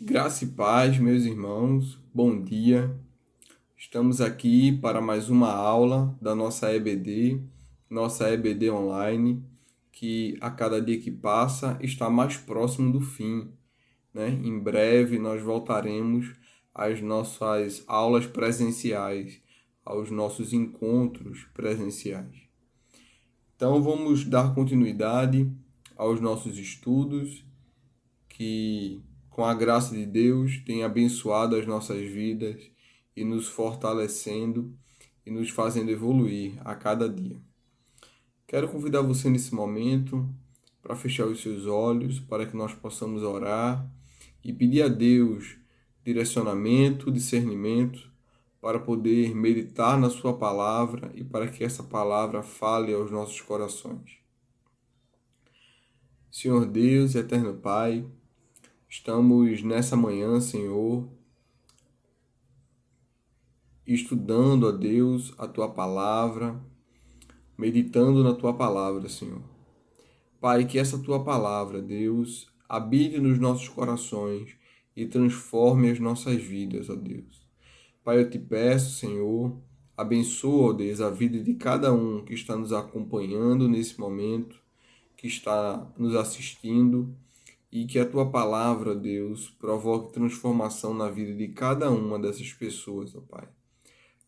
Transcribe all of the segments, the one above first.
Graça e paz, meus irmãos, bom dia. Estamos aqui para mais uma aula da nossa EBD online, que a cada dia que passa está mais próximo do fim, né? Em breve nós voltaremos às nossas aulas presenciais, aos nossos encontros presenciais. Então vamos dar continuidade aos nossos estudos que, com a graça de Deus, tem abençoado as nossas vidas e nos fortalecendo e nos fazendo evoluir a cada dia. Quero convidar você nesse momento para fechar os seus olhos, para que nós possamos orar e pedir a Deus direcionamento, discernimento, para poder meditar na Sua palavra e para que essa palavra fale aos nossos corações. Senhor Deus e eterno Pai, estamos nessa manhã, Senhor, estudando, ó Deus, a Tua palavra, meditando na Tua palavra, Senhor. Pai, que essa Tua palavra, Deus, habite nos nossos corações e transforme as nossas vidas, ó Deus. Pai, eu te peço, Senhor, abençoa, ó Deus, a vida de cada um que está nos acompanhando nesse momento, que está nos assistindo, e que a Tua palavra, Deus, provoque transformação na vida de cada uma dessas pessoas, ó Pai.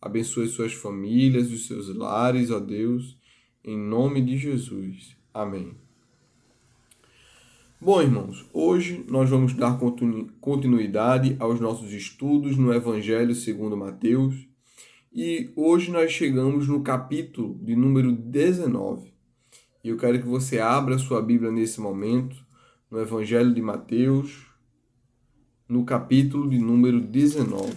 Abençoe suas famílias, os seus lares, ó Deus, em nome de Jesus. Amém. Bom, irmãos, hoje nós vamos dar continuidade aos nossos estudos no Evangelho segundo Mateus, e hoje nós chegamos no capítulo de número 19. E eu quero que você abra sua Bíblia nesse momento, no Evangelho de Mateus, no capítulo de número 19,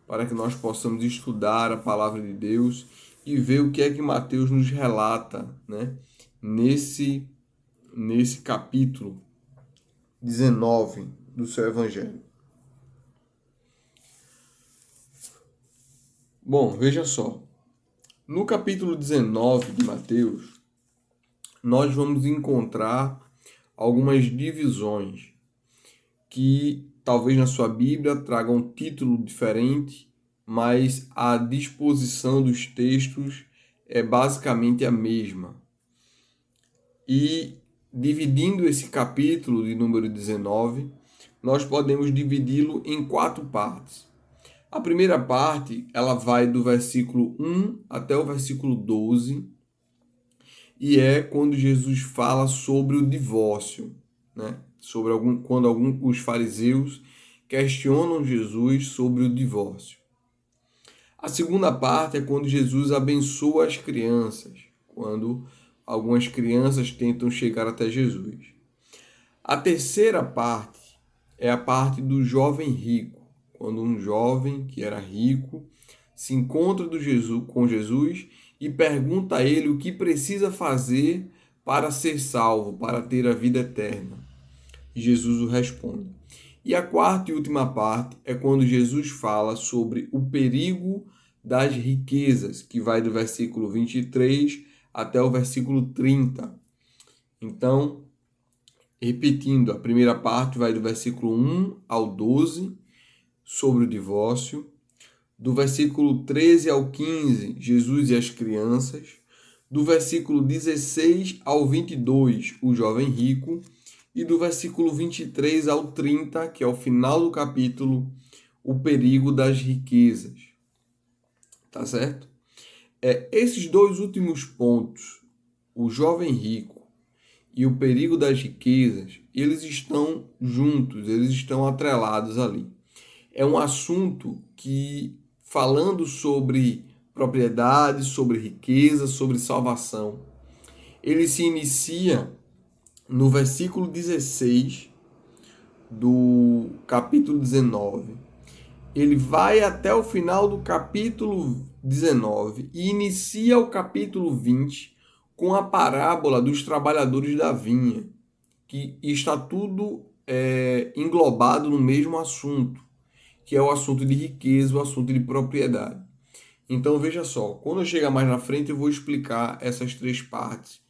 para que nós possamos estudar a palavra de Deus e ver o que é que Mateus nos relata, né, nesse capítulo 19 do seu Evangelho. Bom, veja só. No capítulo 19 de Mateus, nós vamos encontrar algumas divisões que talvez na sua Bíblia tragam um título diferente, mas a disposição dos textos é basicamente a mesma. E dividindo esse capítulo de número 19, nós podemos dividi-lo em 4 partes. A primeira parte, ela vai do versículo 1 até o versículo 12, e é quando Jesus fala sobre o divórcio, né? Quando os fariseus questionam Jesus sobre o divórcio. A segunda parte é quando Jesus abençoa as crianças, quando algumas crianças tentam chegar até Jesus. A terceira parte é a parte do jovem rico, quando um jovem que era rico se encontra com Jesus e pergunta a ele o que precisa fazer para ser salvo, para ter a vida eterna. E Jesus o responde. E a quarta e última parte é quando Jesus fala sobre o perigo das riquezas, que vai do versículo 23 até o versículo 30. Então, repetindo, a primeira parte vai do versículo 1 ao 12, sobre o divórcio. Do versículo 13 ao 15, Jesus e as crianças. Do versículo 16 ao 22, o jovem rico. E do versículo 23 ao 30, que é o final do capítulo, o perigo das riquezas. Tá certo? Esses dois últimos pontos, o jovem rico e o perigo das riquezas, eles estão juntos, eles estão atrelados ali. É um assunto que, falando sobre propriedade, sobre riqueza, sobre salvação, ele se inicia no versículo 16 do capítulo 19. Ele vai até o final do capítulo 19 e inicia o capítulo 20 com a parábola dos trabalhadores da vinha, que está tudo englobado no mesmo assunto, que é o assunto de riqueza, o assunto de propriedade. Então veja só, quando eu chegar mais na frente eu vou explicar essas 3 partes.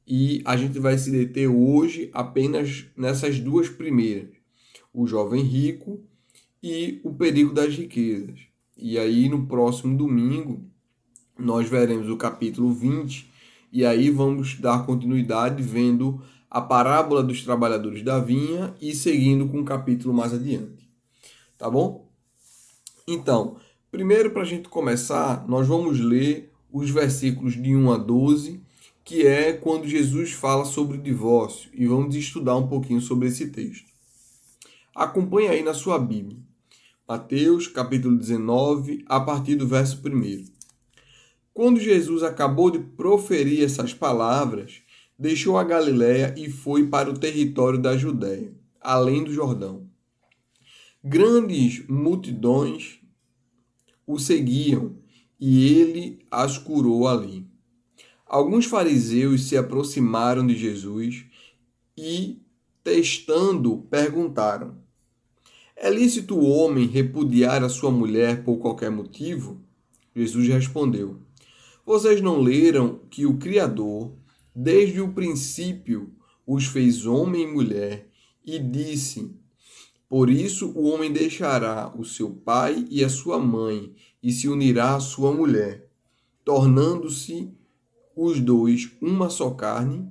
E a gente vai se deter hoje apenas nessas 2 primeiras. o jovem rico e o perigo das riquezas. E aí, no próximo domingo, nós veremos o capítulo 20, e aí vamos dar continuidade vendo a parábola dos trabalhadores da vinha e seguindo com o capítulo mais adiante. Tá bom? Então, primeiro, para a gente começar, nós vamos ler os versículos de 1 a 12, que é quando Jesus fala sobre o divórcio, e vamos estudar um pouquinho sobre esse texto. Acompanhe aí na sua Bíblia. Mateus, capítulo 19, a partir do verso 1. Quando Jesus acabou de proferir essas palavras, deixou a Galiléia e foi para o território da Judéia, além do Jordão. Grandes multidões o seguiam e ele as curou ali. Alguns fariseus se aproximaram de Jesus e, testando, perguntaram: é lícito o homem repudiar a sua mulher por qualquer motivo? Jesus respondeu: vocês não leram que o Criador, desde o princípio, os fez homem e mulher, e disse: por isso o homem deixará o seu pai e a sua mãe, e se unirá à sua mulher, tornando-se os dois uma só carne?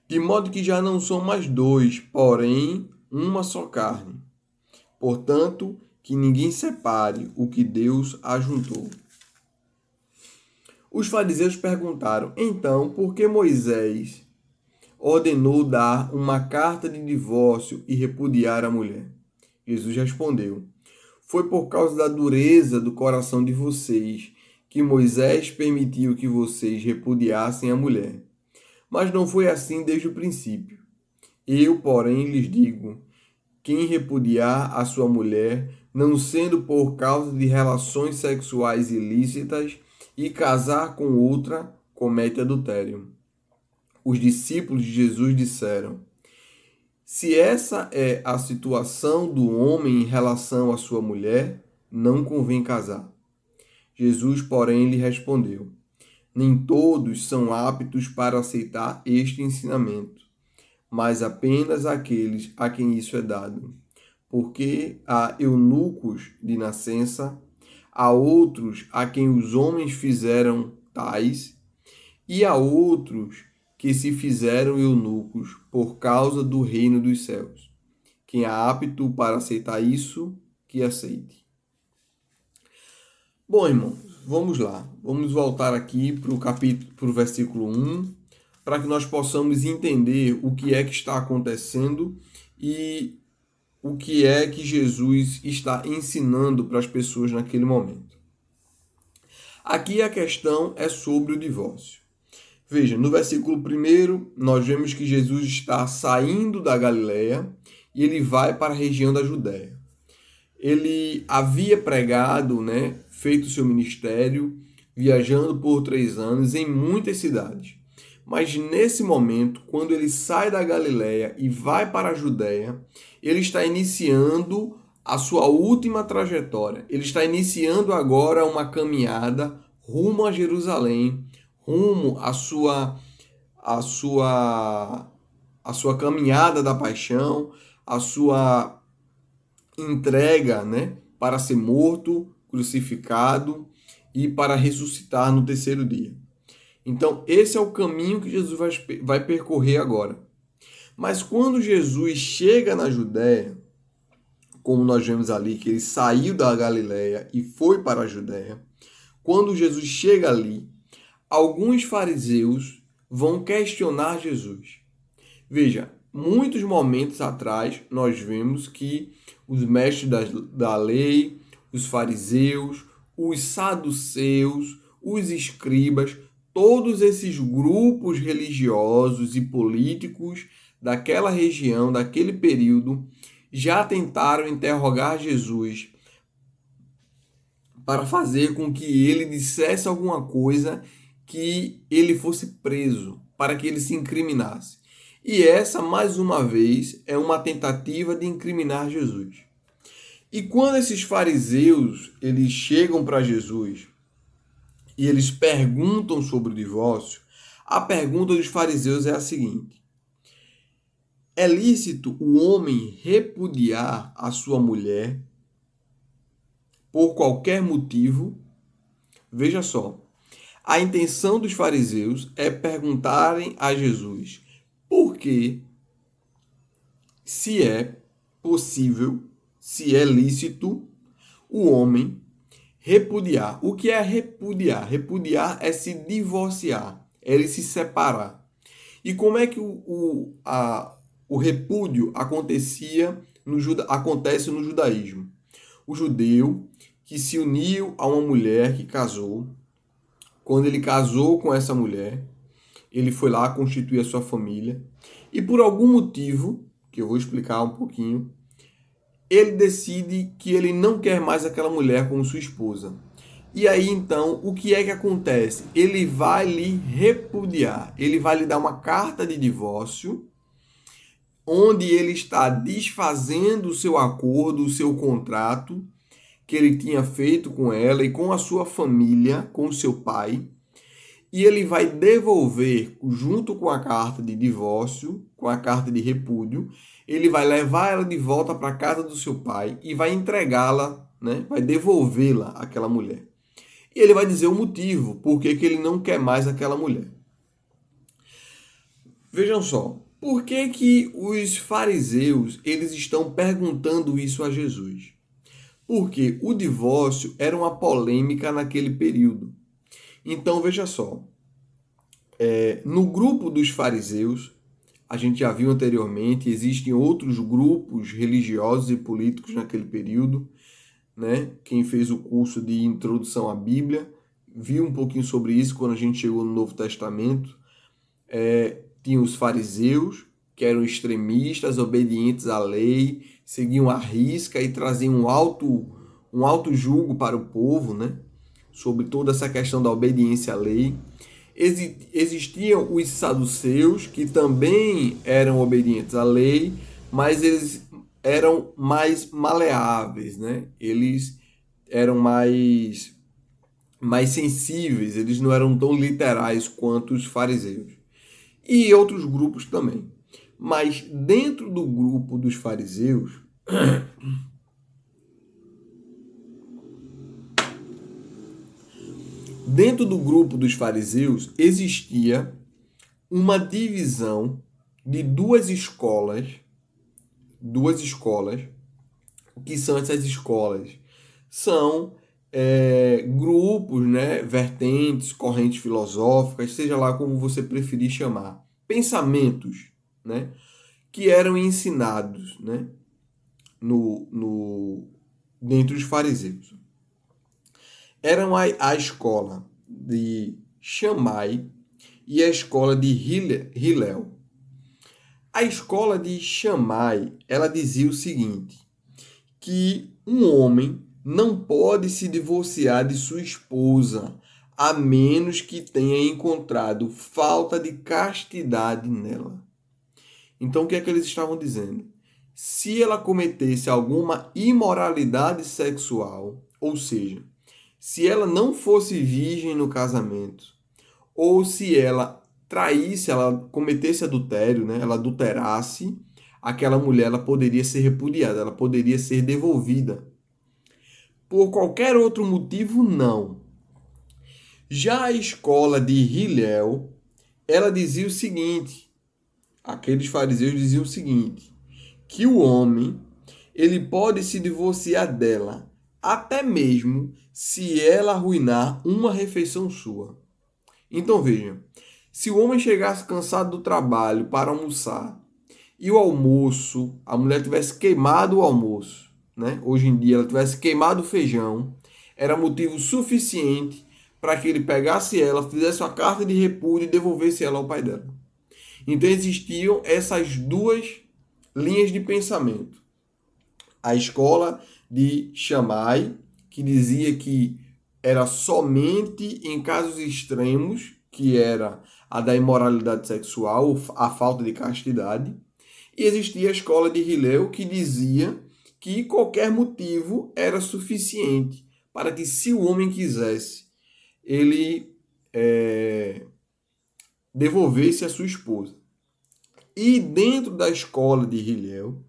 De modo que já não são mais dois, porém uma só carne. Portanto, que ninguém separe o que Deus ajuntou. Os fariseus perguntaram: então, por que Moisés ordenou dar uma carta de divórcio e repudiar a mulher? Jesus respondeu: foi por causa da dureza do coração de vocês que Moisés permitiu que vocês repudiassem a mulher. Mas não foi assim desde o princípio. Eu, porém, lhes digo: quem repudiar a sua mulher, não sendo por causa de relações sexuais ilícitas, e casar com outra, comete adultério. Os discípulos de Jesus disseram: se essa é a situação do homem em relação à sua mulher, não convém casar. Jesus, porém, lhe respondeu: nem todos são aptos para aceitar este ensinamento, mas apenas aqueles a quem isso é dado. Porque há eunucos de nascença, há outros a quem os homens fizeram tais, e há outros que se fizeram eunucos por causa do reino dos céus. Quem é apto para aceitar isso, que aceite. Bom, irmãos, vamos lá. Vamos voltar aqui para o versículo 1, para que nós possamos entender o que é que está acontecendo e o que é que Jesus está ensinando para as pessoas naquele momento. Aqui a questão é sobre o divórcio. Veja, no versículo 1, nós vemos que Jesus está saindo da Galiléia e ele vai para a região da Judéia. Ele havia pregado, feito seu ministério, viajando por 3 anos em muitas cidades. Mas nesse momento, quando ele sai da Galiléia e vai para a Judéia, ele está iniciando a sua última trajetória. Ele está iniciando agora uma caminhada rumo a Jerusalém, rumo à sua caminhada da paixão, a sua entrega, para ser morto, crucificado e para ressuscitar no 3º dia. Então, esse é o caminho que Jesus vai percorrer agora. Mas quando Jesus chega na Judéia, como nós vemos ali, que ele saiu da Galiléia e foi para a Judéia, quando Jesus chega ali, alguns fariseus vão questionar Jesus. Veja, muitos momentos atrás, nós vemos que os mestres da lei, os fariseus, os saduceus, os escribas, todos esses grupos religiosos e políticos daquela região, daquele período, já tentaram interrogar Jesus para fazer com que ele dissesse alguma coisa que ele fosse preso, para que ele se incriminasse. E essa, mais uma vez, é uma tentativa de incriminar Jesus. E quando esses fariseus eles chegam para Jesus e eles perguntam sobre o divórcio, a pergunta dos fariseus é a seguinte: É lícito o homem repudiar a sua mulher por qualquer motivo? Veja só, a intenção dos fariseus é perguntarem a Jesus por que, se é possível, se é lícito, o homem repudiar. O que é repudiar? Repudiar é se divorciar, é ele se separar. E como é que o repúdio acontece no judaísmo? O judeu que se uniu a uma mulher que casou, quando ele casou com essa mulher, ele foi lá constituir a sua família e por algum motivo, que eu vou explicar um pouquinho, ele decide que ele não quer mais aquela mulher como sua esposa. E aí então, o que é que acontece? Ele vai lhe repudiar, ele vai lhe dar uma carta de divórcio, onde ele está desfazendo o seu acordo, o seu contrato que ele tinha feito com ela e com a sua família, com o seu pai, e ele vai devolver, junto com a carta de divórcio, com a carta de repúdio, ele vai levar ela de volta para a casa do seu pai e vai entregá-la, né? Vai devolvê-la àquela mulher. E ele vai dizer o motivo, por que ele não quer mais aquela mulher. Vejam só, por que os fariseus eles estão perguntando isso a Jesus? Porque o divórcio era uma polêmica naquele período. Então, veja só, no grupo dos fariseus, a gente já viu anteriormente, existem outros grupos religiosos e políticos naquele período, né? Quem fez o curso de introdução à Bíblia viu um pouquinho sobre isso quando a gente chegou no Novo Testamento. Tinha os fariseus, que eram extremistas, obedientes à lei, seguiam à risca e traziam um alto julgo para o povo, né? Sobre toda essa questão da obediência à lei. Existiam os saduceus, que também eram obedientes à lei, mas eles eram mais maleáveis, né? Eles eram mais sensíveis, eles não eram tão literais quanto os fariseus. E outros grupos também. Mas dentro do grupo dos fariseus, existia uma divisão de duas escolas. O que são essas escolas? São grupos, né, vertentes, correntes filosóficas, seja lá como você preferir chamar, pensamentos, né, que eram ensinados, né, dentro dos fariseus. Eram a escola de Shammai e a escola de Hillel. A escola de Shammai, ela dizia o seguinte, que um homem não pode se divorciar de sua esposa a menos que tenha encontrado falta de castidade nela. Então, o que é que eles estavam dizendo? Se ela cometesse alguma imoralidade sexual, ou seja, se ela não fosse virgem no casamento, ou se ela traísse, ela cometesse adultério, né? Ela adulterasse, aquela mulher ela poderia ser repudiada, ela poderia ser devolvida. Por qualquer outro motivo, não. Já a escola de Hillel, ela dizia o seguinte, aqueles fariseus diziam o seguinte, que o homem ele pode se divorciar dela, até mesmo se ela arruinar uma refeição sua. Então veja, se o homem chegasse cansado do trabalho para almoçar e o almoço, a mulher tivesse queimado o almoço, né? Hoje em dia ela tivesse queimado o feijão, era motivo suficiente para que ele pegasse ela, fizesse uma carta de repúdio e devolvesse ela ao pai dela. Então existiam essas duas linhas de pensamento. A escola de Shammai, que dizia que era somente em casos extremos, que era a da imoralidade sexual, a falta de castidade. E existia a escola de Hillel, que dizia que qualquer motivo era suficiente para que, se o homem quisesse, ele devolvesse a sua esposa. E dentro da escola de Hillel,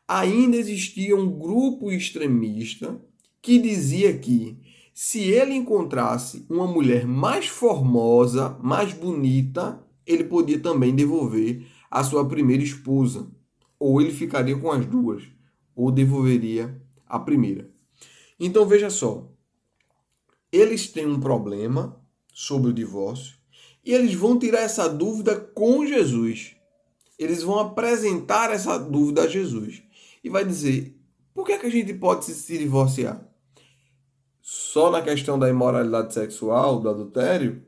ainda existia um grupo extremista que dizia que se ele encontrasse uma mulher mais formosa, mais bonita, ele podia também devolver a sua primeira esposa. Ou ele ficaria com as duas, ou devolveria a primeira. Então veja só, eles têm um problema sobre o divórcio e eles vão tirar essa dúvida com Jesus. Eles vão apresentar essa dúvida a Jesus e vai dizer: por que é que a gente pode se divorciar? Só na questão da imoralidade sexual, do adultério?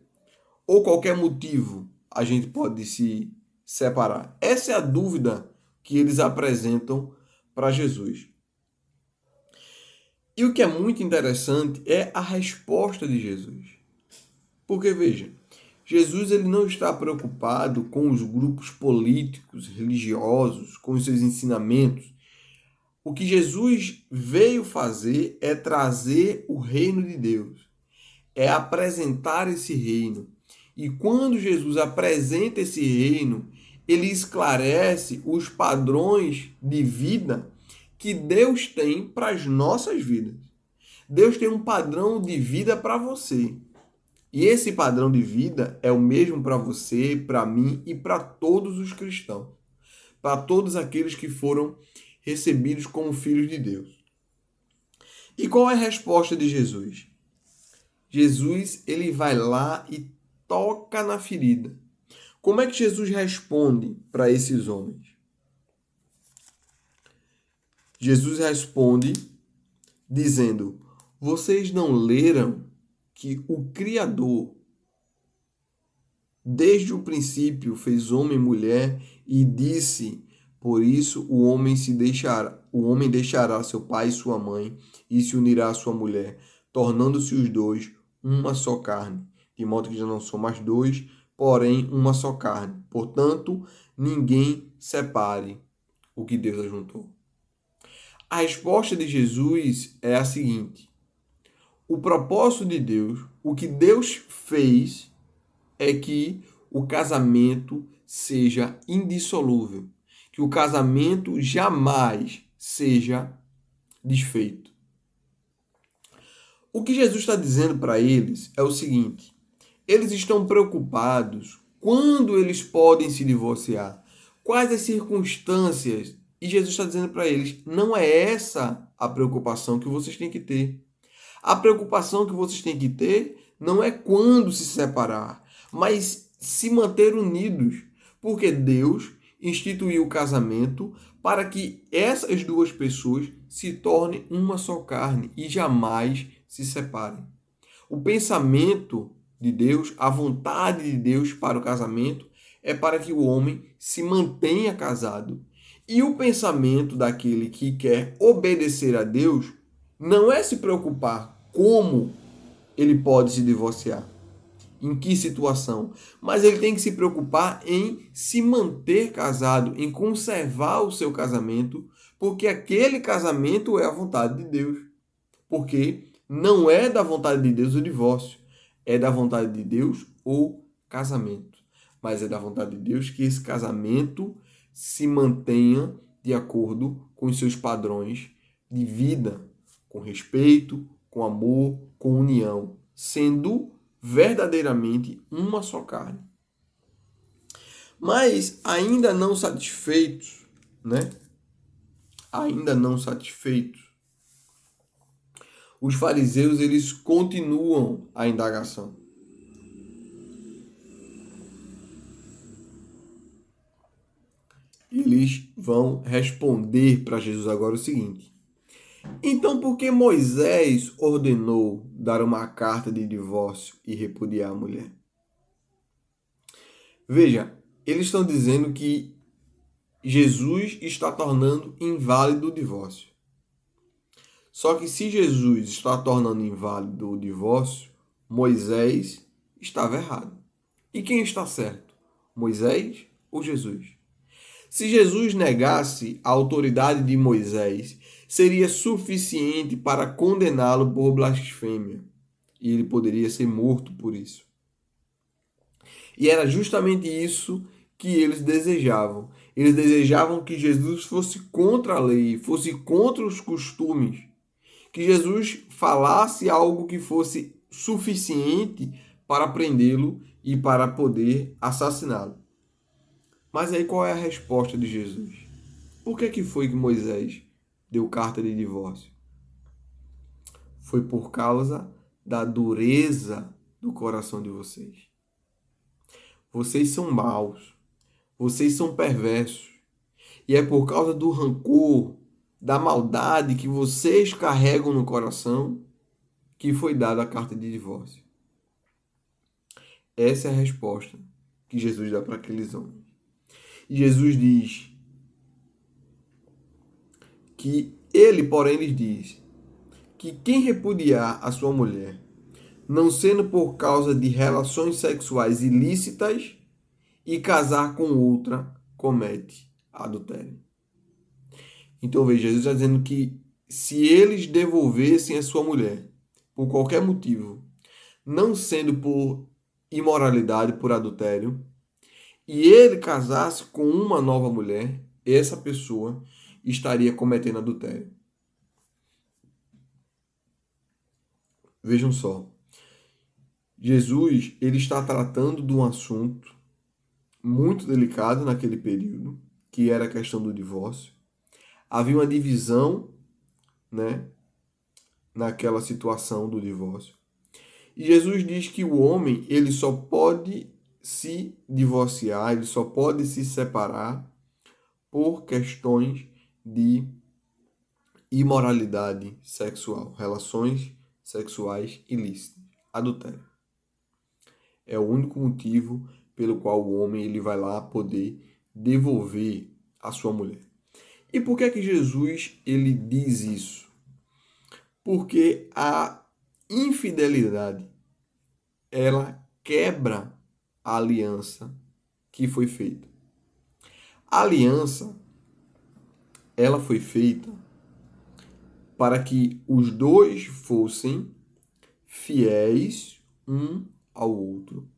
Ou qualquer motivo a gente pode se separar? Essa é a dúvida que eles apresentam para Jesus. E o que é muito interessante é a resposta de Jesus. Porque, veja, Jesus ele não está preocupado com os grupos políticos, religiosos, com os seus ensinamentos. O que Jesus veio fazer é trazer o reino de Deus, é apresentar esse reino. E quando Jesus apresenta esse reino, ele esclarece os padrões de vida que Deus tem para as nossas vidas. Deus tem um padrão de vida para você. E esse padrão de vida é o mesmo para você, para mim e para todos os cristãos. Para todos aqueles que foram recebidos como filhos de Deus. E qual é a resposta de Jesus? Jesus, ele vai lá e toca na ferida. Como é que Jesus responde para esses homens? Jesus responde dizendo: vocês não leram que o Criador, desde o princípio, fez homem e mulher e disse: por isso o homem deixará seu pai e sua mãe e se unirá à sua mulher, tornando-se os dois uma só carne, de modo que já não são mais dois, porém uma só carne. Portanto, ninguém separe o que Deus ajuntou. A resposta de Jesus é a seguinte: o propósito de Deus, o que Deus fez é que o casamento seja indissolúvel, que o casamento jamais seja desfeito. O que Jesus está dizendo para eles é o seguinte: eles estão preocupados quando eles podem se divorciar, quais as circunstâncias, e Jesus está dizendo para eles: não é essa a preocupação que vocês têm que ter. A preocupação que vocês têm que ter não é quando se separar, mas se manter unidos, porque Deus instituiu o casamento para que essas duas pessoas se tornem uma só carne e jamais se separem. O pensamento de Deus, a vontade de Deus para o casamento é para que o homem se mantenha casado. E o pensamento daquele que quer obedecer a Deus não é se preocupar como ele pode se divorciar, em que situação, mas ele tem que se preocupar em se manter casado, em conservar o seu casamento, porque aquele casamento é a vontade de Deus. Porque não é da vontade de Deus o divórcio, é da vontade de Deus o casamento. Mas é da vontade de Deus que esse casamento se mantenha de acordo com os seus padrões de vida, com respeito, com amor, com união, sendo verdadeiramente uma só carne. Mas ainda não satisfeitos, né? Ainda não satisfeitos, os fariseus eles continuam a indagação. Eles vão responder para Jesus agora o seguinte: então, por que Moisés ordenou dar uma carta de divórcio e repudiar a mulher? Veja, eles estão dizendo que Jesus está tornando inválido o divórcio. Só que se Jesus está tornando inválido o divórcio, Moisés estava errado. E quem está certo? Moisés ou Jesus? Se Jesus negasse a autoridade de Moisés, seria suficiente para condená-lo por blasfêmia. E ele poderia ser morto por isso. E era justamente isso que eles desejavam. Eles desejavam que Jesus fosse contra a lei, fosse contra os costumes, que Jesus falasse algo que fosse suficiente para prendê-lo e para poder assassiná-lo. Mas aí qual é a resposta de Jesus? Por que foi que Moisés deu carta de divórcio? Foi por causa da dureza do coração de vocês. Vocês são maus. Vocês são perversos. E é por causa do rancor, da maldade que vocês carregam no coração que foi dada a carta de divórcio. Essa é a resposta que Jesus dá para aqueles homens. E Jesus diz que ele, porém, lhes diz que quem repudiar a sua mulher, não sendo por causa de relações sexuais ilícitas, e casar com outra, comete adultério. Então veja, Jesus está dizendo que se eles devolvessem a sua mulher, por qualquer motivo, não sendo por imoralidade, por adultério, e ele casasse com uma nova mulher, essa pessoa estaria cometendo adultério. Vejam só, Jesus ele está tratando de um assunto muito delicado naquele período, que era a questão do divórcio. Havia uma divisão, né, naquela situação do divórcio. E Jesus diz que o homem ele só pode se divorciar, ele só pode se separar por questões de imoralidade sexual, relações sexuais ilícitas, adultério. É o único motivo pelo qual o homem ele vai lá poder devolver a sua mulher. E por que é que Jesus ele diz isso? Porque a infidelidade ela quebra a aliança que foi feita. A aliança ela foi feita para que os dois fossem fiéis um ao outro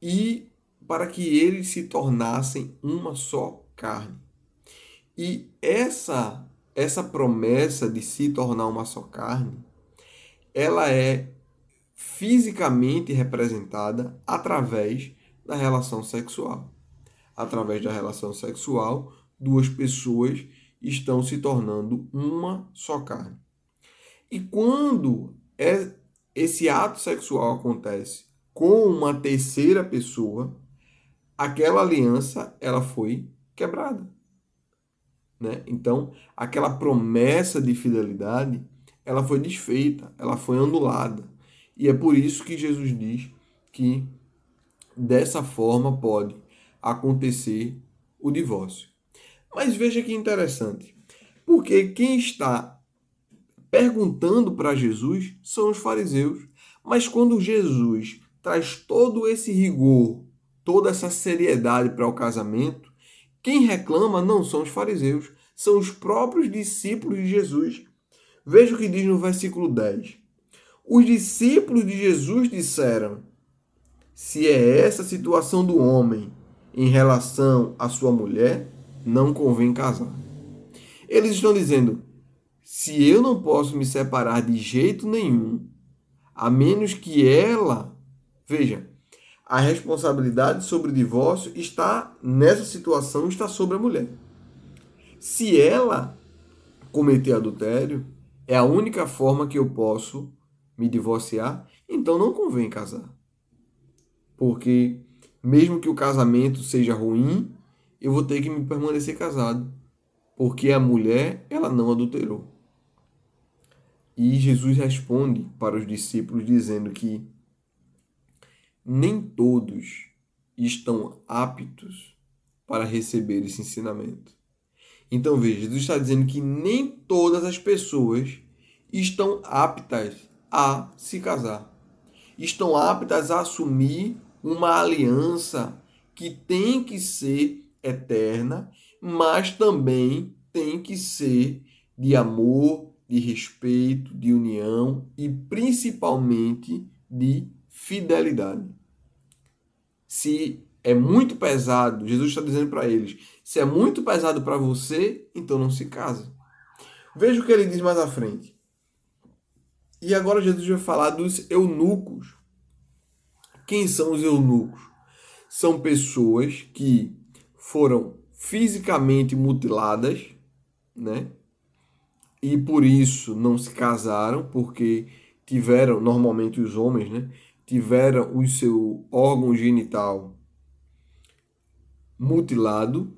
e para que eles se tornassem uma só carne. E essa promessa de se tornar uma só carne, ela é fisicamente representada através da relação sexual. Através da relação sexual, duas pessoas estão se tornando uma só carne. E quando esse ato sexual acontece com uma terceira pessoa, aquela aliança ela foi quebrada, né? Então, aquela promessa de fidelidade, ela foi desfeita, ela foi anulada. E é por isso que Jesus diz que dessa forma pode acontecer o divórcio. Mas veja que interessante, porque quem está perguntando para Jesus são os fariseus. Mas quando Jesus traz todo esse rigor, toda essa seriedade para o casamento, quem reclama não são os fariseus, são os próprios discípulos de Jesus. Veja o que diz no versículo 10. Os discípulos de Jesus disseram: se é essa a situação do homem em relação à sua mulher, não convém casar. Eles estão dizendo: se eu não posso me separar de jeito nenhum, a menos que ela... Veja, a responsabilidade sobre o divórcio está nessa situação, está sobre a mulher. Se ela cometer adultério, é a única forma que eu posso me divorciar, então não convém casar. Porque mesmo que o casamento seja ruim, eu vou ter que me permanecer casado, porque a mulher, ela não adulterou. E Jesus responde para os discípulos dizendo que nem todos estão aptos para receber esse ensinamento. Então veja, Jesus está dizendo que nem todas as pessoas estão aptas a se casar. Estão aptas a assumir uma aliança que tem que ser eterna, mas também tem que ser de amor, de respeito, de união e principalmente de fidelidade. Se é muito pesado, Jesus está dizendo para eles, se é muito pesado para você, então não se casa. Veja o que ele diz mais à frente. E agora Jesus vai falar dos eunucos. Quem são os eunucos? São pessoas que foram fisicamente mutiladas, né? E por isso não se casaram, porque tiveram, normalmente os homens, né? Tiveram o seu órgão genital mutilado,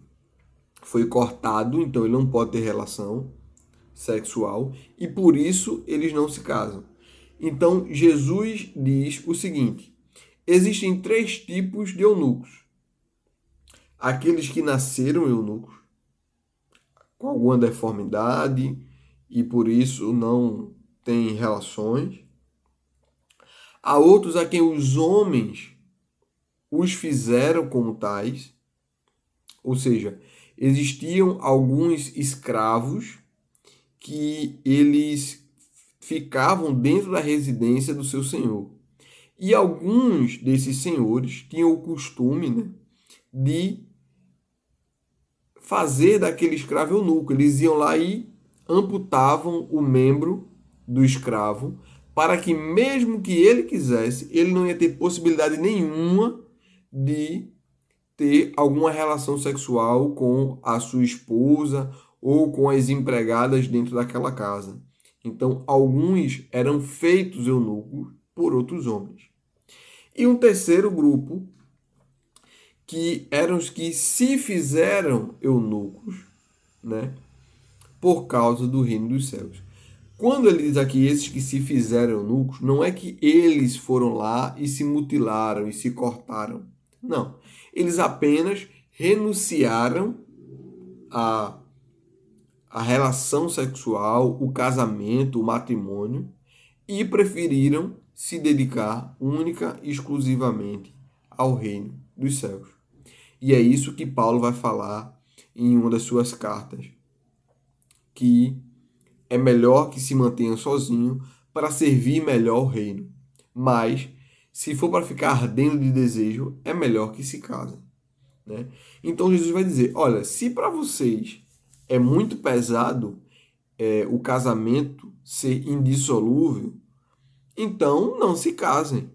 foi cortado, então ele não pode ter relação sexual, e por isso eles não se casam. Então Jesus diz o seguinte: existem três tipos de eunucos. Aqueles que nasceram eunucos, com alguma deformidade, e por isso não têm relações. Há outros a quem os homens os fizeram como tais, ou seja, existiam alguns escravos que eles ficavam dentro da residência do seu senhor. E alguns desses senhores tinham o costume, né, de fazer daquele escravo eunuco. Eles iam lá e amputavam o membro do escravo para que, mesmo que ele quisesse, ele não ia ter possibilidade nenhuma de ter alguma relação sexual com a sua esposa ou com as empregadas dentro daquela casa. Então, alguns eram feitos eunucos por outros homens. E um terceiro grupo, que eram os que se fizeram eunucos, né, por causa do reino dos céus. Quando ele diz aqui esses que se fizeram eunucos, não é que eles foram lá e se mutilaram e se cortaram. Não. Eles apenas renunciaram à relação sexual, o casamento, o matrimônio, e preferiram se dedicar única e exclusivamente ao reino dos céus. E é isso que Paulo vai falar em uma das suas cartas, que é melhor que se mantenha sozinho para servir melhor o reino. Mas, se for para ficar ardendo de desejo, é melhor que se casem. Né? Então Jesus vai dizer, olha, se para vocês é muito pesado o casamento ser indissolúvel, então não se casem.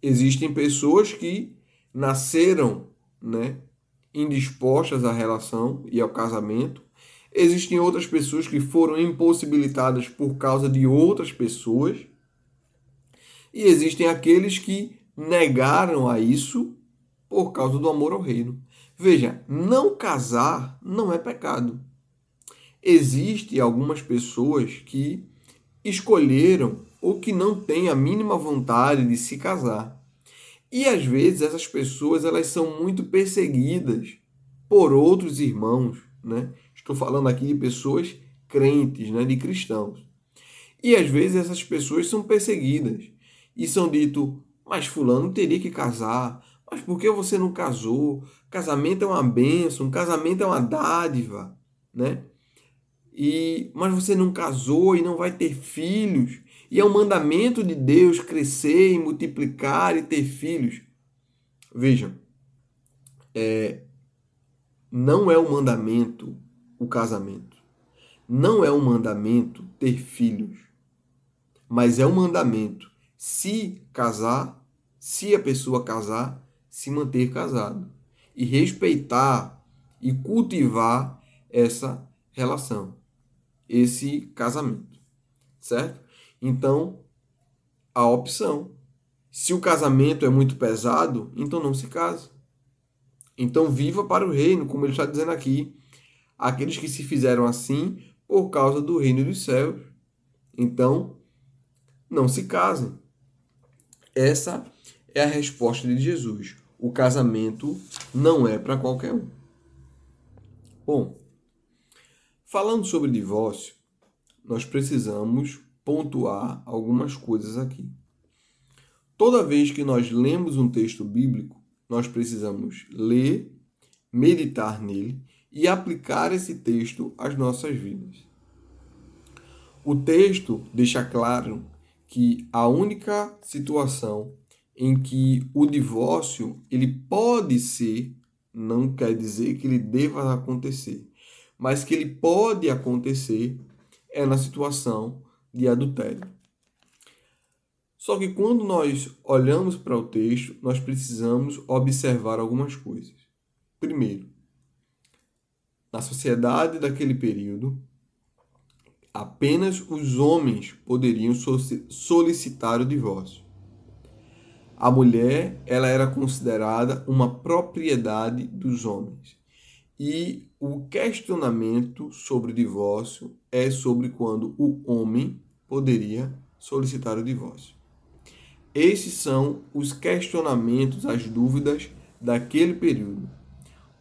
Existem pessoas que nasceram, né, indispostas à relação e ao casamento. Existem outras pessoas que foram impossibilitadas por causa de outras pessoas. E existem aqueles que negaram a isso por causa do amor ao reino. Veja, não casar não é pecado. Existem algumas pessoas que escolheram ou que não têm a mínima vontade de se casar. E às vezes essas pessoas elas são muito perseguidas por outros irmãos, né? Estou falando aqui de pessoas crentes, né, de cristãos. E às vezes essas pessoas são perseguidas e são dito, mas fulano teria que casar, mas por que você não casou? Casamento é uma bênção, casamento é uma dádiva, né? Mas você não casou e não vai ter filhos. E é um mandamento de Deus crescer e multiplicar e ter filhos. Vejam, não é um mandamento o casamento. Não é um mandamento ter filhos. Mas é um mandamento, se casar, se a pessoa casar, se manter casado. E respeitar e cultivar essa relação, esse casamento, certo? Então, a opção. Se o casamento é muito pesado, então não se case. Então viva para o reino, como ele está dizendo aqui. Aqueles que se fizeram assim por causa do reino dos céus. Então, não se casem. Essa é a resposta de Jesus. O casamento não é para qualquer um. Bom, falando sobre divórcio, nós precisamos pontuar algumas coisas aqui. Toda vez que nós lemos um texto bíblico, nós precisamos ler, meditar nele e aplicar esse texto às nossas vidas. O texto deixa claro que a única situação em que o divórcio ele pode ser, não quer dizer que ele deva acontecer, mas que ele pode acontecer é na situação de adultério. Só que quando nós olhamos para o texto, nós precisamos observar algumas coisas. Primeiro, na sociedade daquele período, apenas os homens poderiam solicitar o divórcio. A mulher, ela era considerada uma propriedade dos homens. E o questionamento sobre o divórcio é sobre quando o homem poderia solicitar o divórcio. Esses são os questionamentos, as dúvidas daquele período.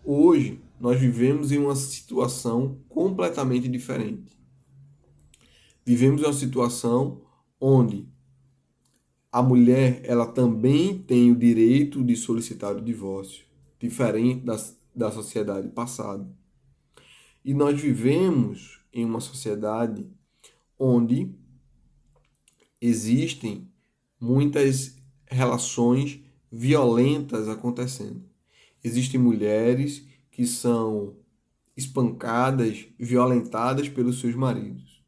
Hoje, nós vivemos em uma situação completamente diferente. Vivemos em uma situação onde a mulher ela também tem o direito de solicitar o divórcio, diferente da sociedade passada. E nós vivemos em uma sociedade onde existem muitas relações violentas acontecendo. Existem mulheres que são espancadas, violentadas pelos seus maridos.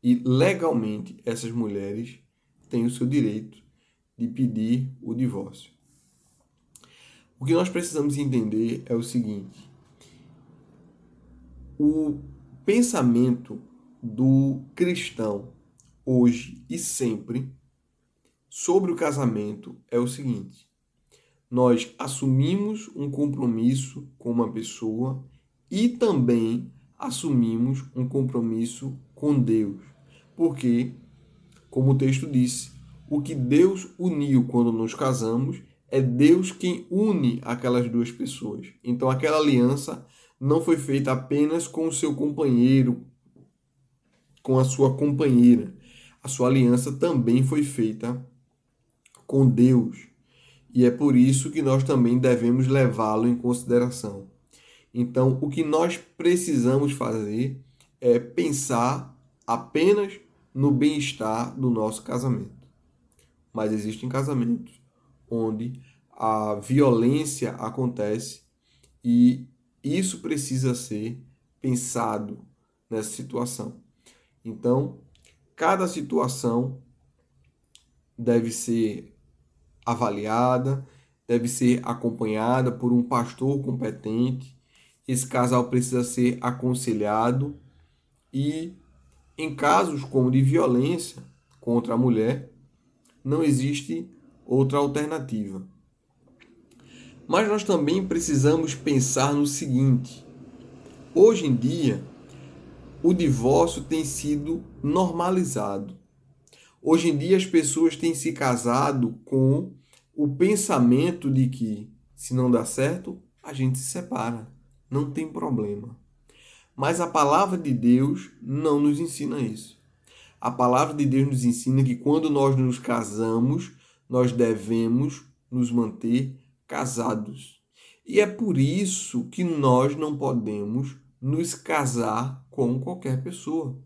E legalmente essas mulheres têm o seu direito de pedir o divórcio. O que nós precisamos entender é o seguinte: o pensamento do cristão hoje e sempre sobre o casamento é o seguinte: nós assumimos um compromisso com uma pessoa e também assumimos um compromisso com Deus. Porque, como o texto disse, o que Deus uniu quando nos casamos é Deus quem une aquelas duas pessoas. Então aquela aliança não foi feita apenas com o seu companheiro, com a sua companheira. A sua aliança também foi feita com Deus. E é por isso que nós também devemos levá-lo em consideração. Então, o que nós precisamos fazer é pensar apenas no bem-estar do nosso casamento. Mas existem casamentos onde a violência acontece e isso precisa ser pensado nessa situação. Então, cada situação deve ser avaliada, deve ser acompanhada por um pastor competente. Esse casal precisa ser aconselhado e, em casos como de violência contra a mulher, não existe outra alternativa. Mas nós também precisamos pensar no seguinte: hoje em dia, o divórcio tem sido normalizado. Hoje em dia, as pessoas têm se casado com o pensamento de que, se não dá certo, a gente se separa. Não tem problema. Mas a palavra de Deus não nos ensina isso. A palavra de Deus nos ensina que quando nós nos casamos, nós devemos nos manter casados. E é por isso que nós não podemos nos casar com qualquer pessoa.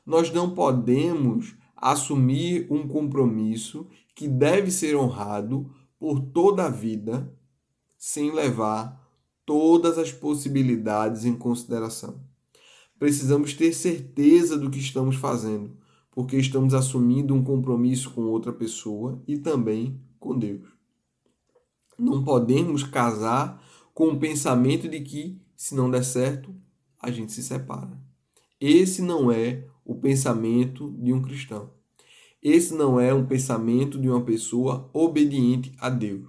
Nós não podemos assumir um compromisso que deve ser honrado por toda a vida, sem levar todas as possibilidades em consideração. Precisamos ter certeza do que estamos fazendo, porque estamos assumindo um compromisso com outra pessoa e também com Deus. Não podemos casar com o pensamento de que, se não der certo, a gente se separa. Esse não é o pensamento de um cristão. Esse não é um pensamento de uma pessoa obediente a Deus.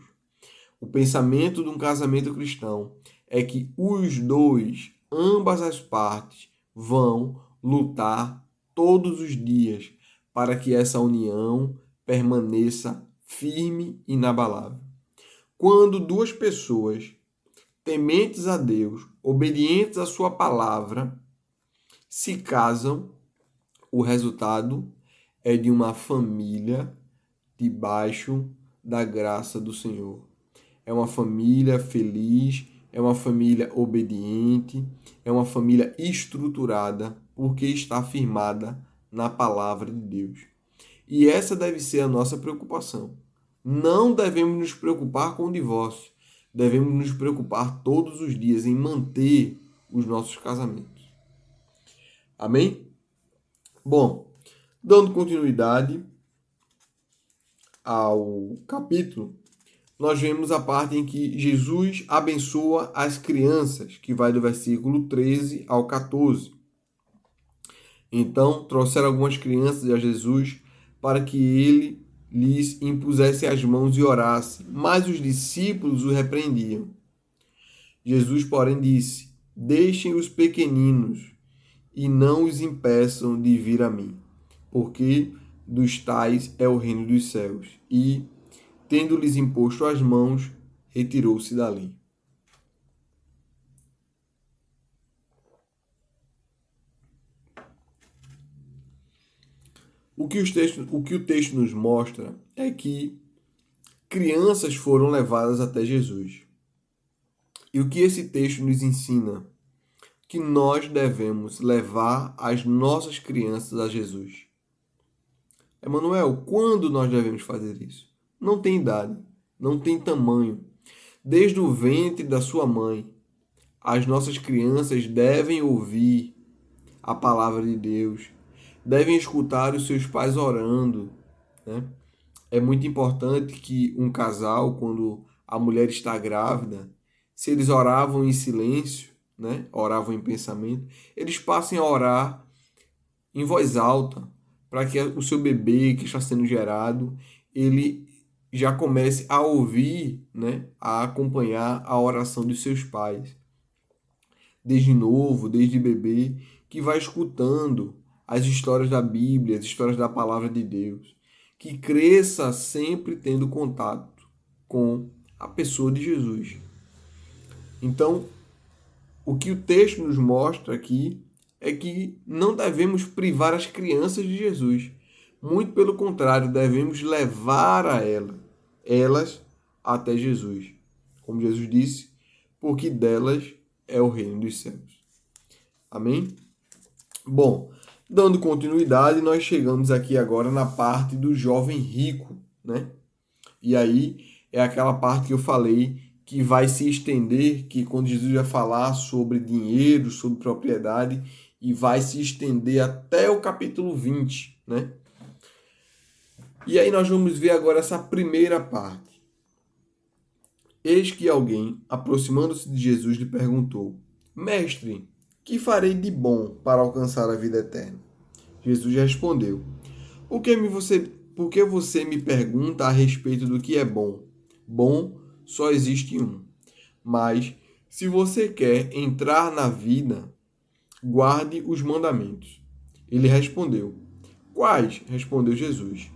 O pensamento de um casamento cristão é que os dois, ambas as partes, vão lutar todos os dias para que essa união permaneça firme e inabalável. Quando duas pessoas tementes a Deus, obedientes à sua palavra, se casam, o resultado é de uma família debaixo da graça do Senhor. É uma família feliz, é uma família obediente, é uma família estruturada, porque está firmada na palavra de Deus. E essa deve ser a nossa preocupação. Não devemos nos preocupar com o divórcio. Devemos nos preocupar todos os dias em manter os nossos casamentos. Amém? Bom, dando continuidade ao capítulo, nós vemos a parte em que Jesus abençoa as crianças, que vai do versículo 13 ao 14. Então, trouxeram algumas crianças a Jesus para que ele lhes impusesse as mãos e orasse, mas os discípulos o repreendiam. Jesus, porém, disse: Deixem os pequeninos e não os impeçam de vir a mim, porque dos tais é o reino dos céus. E, tendo-lhes imposto as mãos, retirou-se dali. O que o texto nos mostra é que crianças foram levadas até Jesus. E o que esse texto nos ensina? Que nós devemos levar as nossas crianças a Jesus. Emanuel, quando nós devemos fazer isso? Não tem idade, não tem tamanho. Desde o ventre da sua mãe, as nossas crianças devem ouvir a palavra de Deus, devem escutar os seus pais orando, né? É muito importante que um casal, quando a mulher está grávida, se eles oravam em silêncio, né? Oravam em pensamento, eles passem a orar em voz alta, para que o seu bebê que está sendo gerado, ele já comece a ouvir, né? A acompanhar a oração dos seus pais. Desde novo, desde bebê, que vai escutando as histórias da Bíblia, as histórias da palavra de Deus, que cresça sempre tendo contato com a pessoa de Jesus. Então, o que o texto nos mostra aqui é que não devemos privar as crianças de Jesus. Muito pelo contrário, devemos levar elas até Jesus. Como Jesus disse, porque delas é o reino dos céus. Amém? Bom, dando continuidade, nós chegamos aqui agora na parte do jovem rico, né? E aí é aquela parte que eu falei que vai se estender, que quando Jesus vai falar sobre dinheiro, sobre propriedade, e vai se estender até o capítulo 20, né? E aí nós vamos ver agora essa primeira parte. Eis que alguém, aproximando-se de Jesus, lhe perguntou: Mestre, que farei de bom para alcançar a vida eterna? Jesus respondeu: Por que você me pergunta a respeito do que é bom? Bom só existe um. Mas, se você quer entrar na vida, guarde os mandamentos. Ele respondeu: Quais? Respondeu Jesus: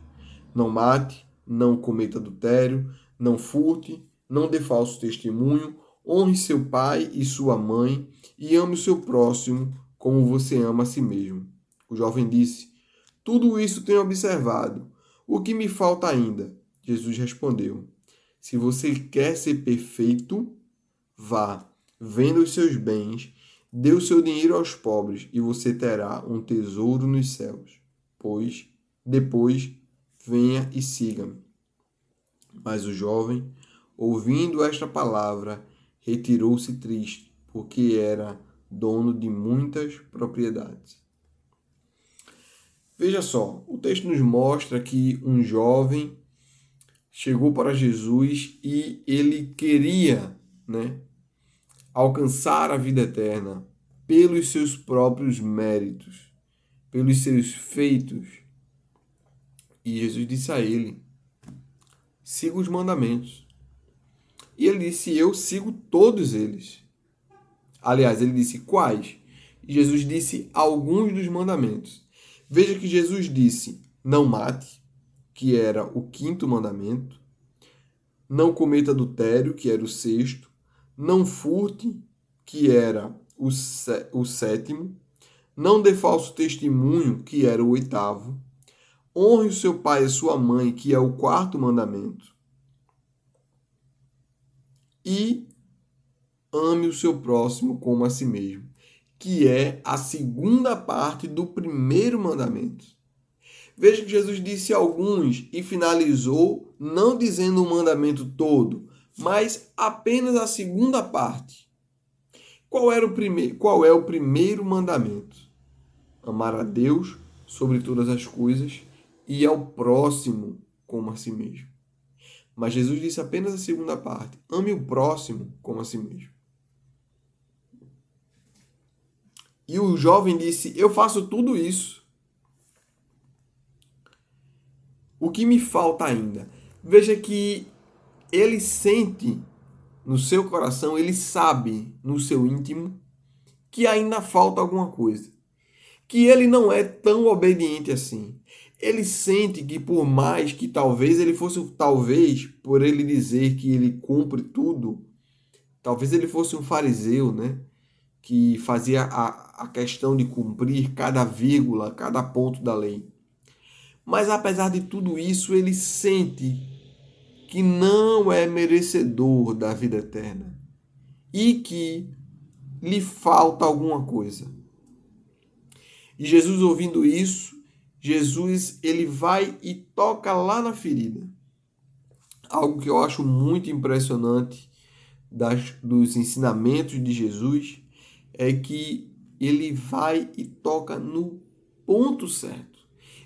Não mate, não cometa adultério, não furte, não dê falso testemunho, honre seu pai e sua mãe e ame o seu próximo como você ama a si mesmo. O jovem disse: Tudo isso tenho observado. O que me falta ainda? Jesus respondeu: Se você quer ser perfeito, vá, venda os seus bens, dê o seu dinheiro aos pobres e você terá um tesouro nos céus. Pois, depois, venha e siga-me. Mas o jovem, ouvindo esta palavra, retirou-se triste, porque era dono de muitas propriedades. Veja só, o texto nos mostra que um jovem chegou para Jesus e ele queria, né, alcançar a vida eterna pelos seus próprios méritos, pelos seus feitos. E Jesus disse a ele: siga os mandamentos. E ele disse: eu sigo todos eles. Aliás, ele disse: quais? E Jesus disse: alguns dos mandamentos. Veja que Jesus disse: não mate, que era o quinto mandamento. Não cometa adultério, que era o sexto. Não furte, que era o sétimo. Não dê falso testemunho, que era o oitavo. Honre o seu pai e a sua mãe, que é o quarto mandamento. E ame o seu próximo como a si mesmo, que é a segunda parte do primeiro mandamento. Veja que Jesus disse alguns e finalizou não dizendo o mandamento todo, mas apenas a segunda parte. Qual é o primeiro mandamento? Amar a Deus sobre todas as coisas e ao próximo como a si mesmo. Mas Jesus disse apenas a segunda parte. Ame o próximo como a si mesmo. E o jovem disse, eu faço tudo isso. O que me falta ainda? Veja que ele sente no seu coração, ele sabe no seu íntimo que ainda falta alguma coisa. Que ele não é tão obediente assim. Ele sente que por mais que talvez ele fosse, talvez por ele dizer que ele cumpre tudo, talvez ele fosse um fariseu, né? Que fazia a questão de cumprir cada vírgula, cada ponto da lei. Mas apesar de tudo isso, ele sente que não é merecedor da vida eterna e que lhe falta alguma coisa. E Jesus, ouvindo isso, Jesus ele vai e toca lá na ferida. Algo que eu acho muito impressionante dos ensinamentos de Jesus é que ele vai e toca no ponto certo.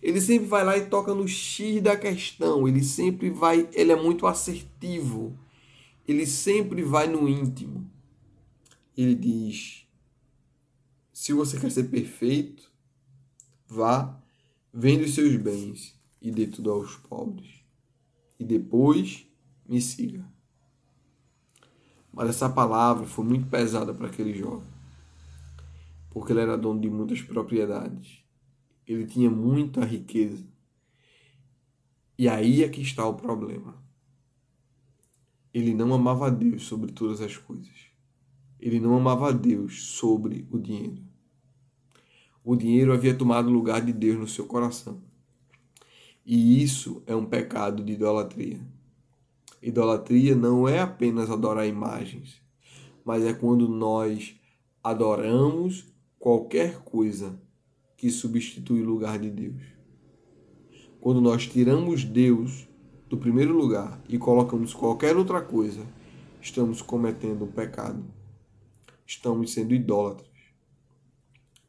Ele sempre vai lá e toca no X da questão. Ele é muito assertivo. Ele sempre vai no íntimo. Ele diz: se você quer ser perfeito, vá, vende os seus bens e dê tudo aos pobres. E depois me siga. Mas essa palavra foi muito pesada para aquele jovem, porque ele era dono de muitas propriedades. Ele tinha muita riqueza. E aí é que está o problema. Ele não amava a Deus sobre todas as coisas. Ele não amava a Deus sobre o dinheiro. O dinheiro havia tomado o lugar de Deus no seu coração. E isso é um pecado de idolatria. Idolatria não é apenas adorar imagens, mas é quando nós adoramos qualquer coisa que substitui o lugar de Deus. Quando nós tiramos Deus do primeiro lugar e colocamos qualquer outra coisa, estamos cometendo um pecado. Estamos sendo idólatras.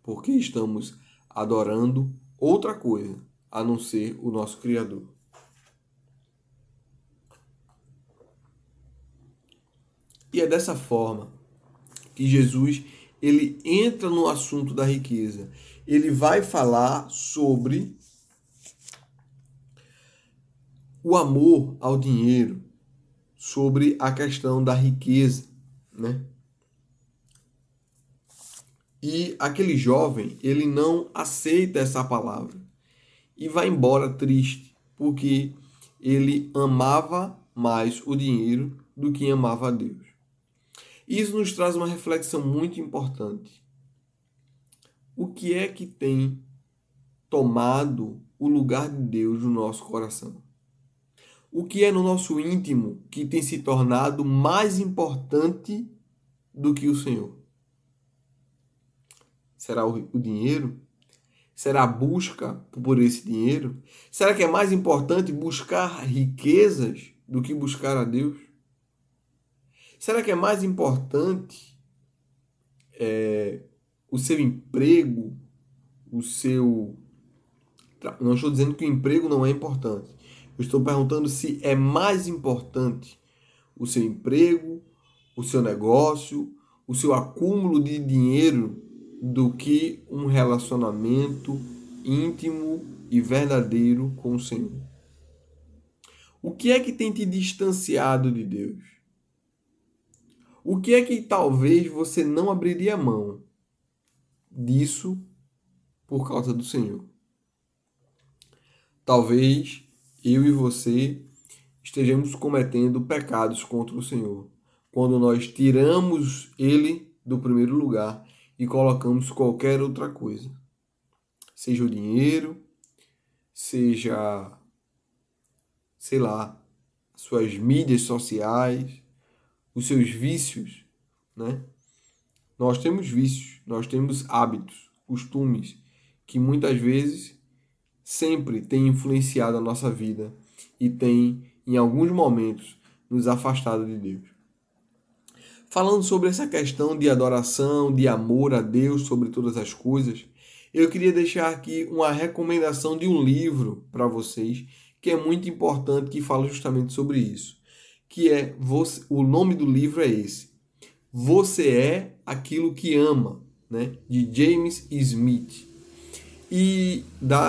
Porque estamos adorando outra coisa, a não ser o nosso Criador. E é dessa forma que Jesus ele entra no assunto da riqueza. Ele vai falar sobre o amor ao dinheiro, sobre a questão da riqueza, né? E aquele jovem, ele não aceita essa palavra e vai embora triste, porque ele amava mais o dinheiro do que amava a Deus. Isso nos traz uma reflexão muito importante. O que é que tem tomado o lugar de Deus no nosso coração? O que é no nosso íntimo que tem se tornado mais importante do que o Senhor? Será o dinheiro? Será a busca por esse dinheiro? Será que é mais importante buscar riquezas do que buscar a Deus? Será que é mais importante o seu emprego, o seu... Não estou dizendo que o emprego não é importante. Eu estou perguntando se é mais importante o seu emprego, o seu negócio, o seu acúmulo de dinheiro do que um relacionamento íntimo e verdadeiro com o Senhor. O que é que tem te distanciado de Deus? O que é que talvez você não abriria mão disso por causa do Senhor? Talvez eu e você estejamos cometendo pecados contra o Senhor, quando nós tiramos Ele do primeiro lugar e colocamos qualquer outra coisa. Seja o dinheiro, seja, sei lá, suas mídias sociais, os seus vícios, né? Nós temos vícios, nós temos hábitos, costumes, que muitas vezes sempre tem influenciado a nossa vida e tem, em alguns momentos, nos afastado de Deus. Falando sobre essa questão de adoração, de amor a Deus sobre todas as coisas, eu queria deixar aqui uma recomendação de um livro para vocês, que é muito importante, que fala justamente sobre isso. Que é, o nome do livro é esse: Você é aquilo que ama, né? De James Smith. E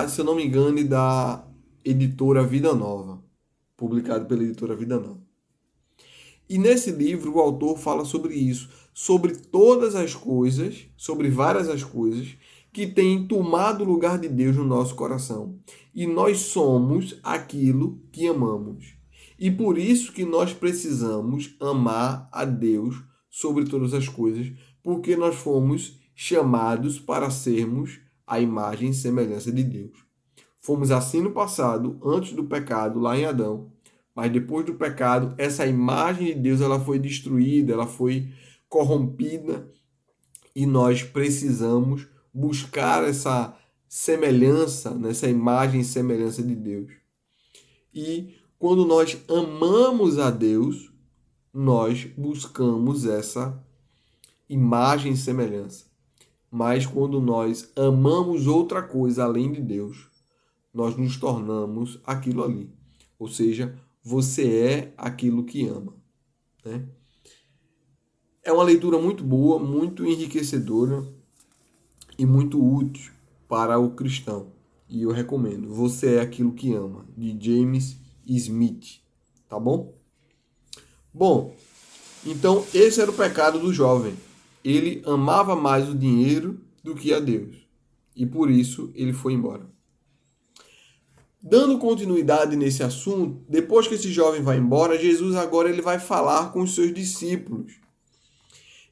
se eu não me engano, da editora Vida Nova, publicado pela editora Vida Nova. E nesse livro o autor fala sobre isso, sobre todas as coisas, sobre várias as coisas que têm tomado o lugar de Deus no nosso coração. E nós somos aquilo que amamos. E por isso que nós precisamos amar a Deus sobre todas as coisas, porque nós fomos chamados para sermos a imagem e semelhança de Deus. Fomos assim no passado, antes do pecado, lá em Adão. Mas depois do pecado, essa imagem de Deus ela foi destruída, ela foi corrompida e nós precisamos buscar essa semelhança, nessa imagem e semelhança de Deus. E quando nós amamos a Deus, nós buscamos essa imagem e semelhança. Mas quando nós amamos outra coisa além de Deus, nós nos tornamos aquilo ali. Ou seja, você é aquilo que ama. Né? É uma leitura muito boa, muito enriquecedora e muito útil para o cristão. E eu recomendo. Você é aquilo que ama, de James Smith. Tá bom? Bom, então esse era o pecado do jovem. Ele amava mais o dinheiro do que a Deus. E por isso ele foi embora. Dando continuidade nesse assunto, depois que esse jovem vai embora, Jesus agora ele vai falar com os seus discípulos.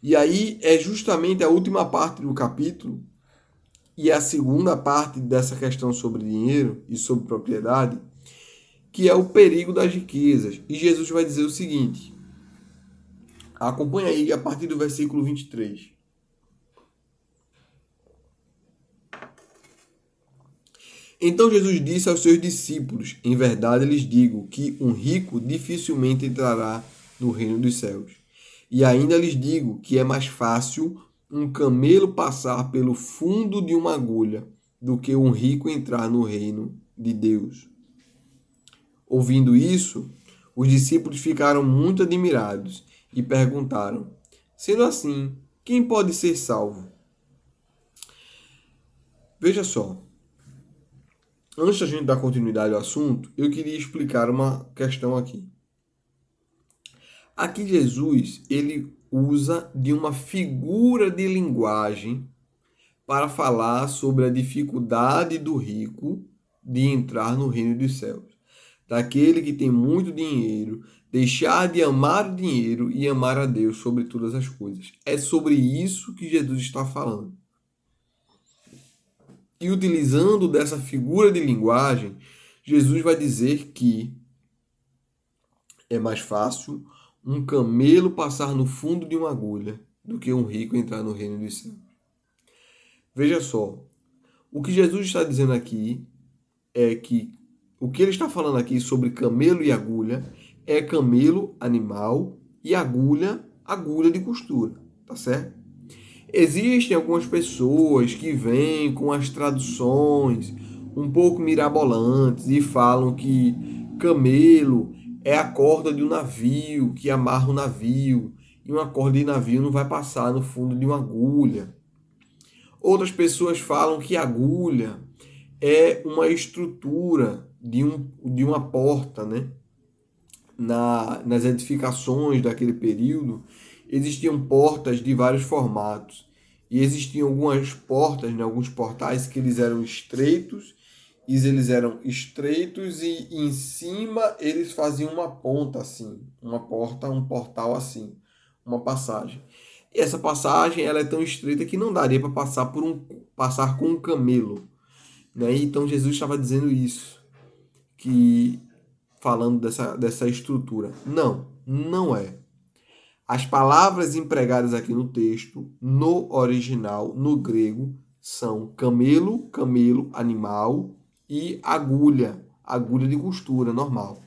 E aí é justamente a última parte do capítulo e a segunda parte dessa questão sobre dinheiro e sobre propriedade, que é o perigo das riquezas. E Jesus vai dizer o seguinte: acompanha aí a partir do versículo 23. Então Jesus disse aos seus discípulos: em verdade lhes digo que um rico dificilmente entrará no reino dos céus. E ainda lhes digo que é mais fácil um camelo passar pelo fundo de uma agulha do que um rico entrar no reino de Deus. Ouvindo isso, os discípulos ficaram muito admirados e perguntaram: sendo assim, quem pode ser salvo? Veja só. Antes da gente dar continuidade ao assunto, eu queria explicar uma questão aqui. Aqui Jesus, ele usa de uma figura de linguagem para falar sobre a dificuldade do rico de entrar no reino dos céus. Daquele que tem muito dinheiro, deixar de amar o dinheiro e amar a Deus sobre todas as coisas. É sobre isso que Jesus está falando. E utilizando dessa figura de linguagem, Jesus vai dizer que é mais fácil um camelo passar no fundo de uma agulha do que um rico entrar no reino dos céus. Veja só, o que Jesus está dizendo aqui é que o que ele está falando aqui sobre camelo e agulha é camelo, animal, e agulha, agulha de costura, tá certo? Existem algumas pessoas que vêm com as traduções um pouco mirabolantes e falam que camelo é a corda de um navio que amarra o navio e uma corda de navio não vai passar no fundo de uma agulha. Outras pessoas falam que agulha é uma estrutura de uma porta, né? Nas edificações daquele período, existiam portas de vários formatos. E existiam algumas portas, né, alguns portais que eles eram estreitos, e em cima eles faziam uma ponta assim, uma porta, um portal assim, uma passagem. E essa passagem ela é tão estreita que não daria para passar com um camelo, né? Então Jesus estava dizendo isso, que falando dessa estrutura. Não, não é. As palavras empregadas aqui no texto, no original, no grego, são camelo, camelo, animal, e agulha de costura normal.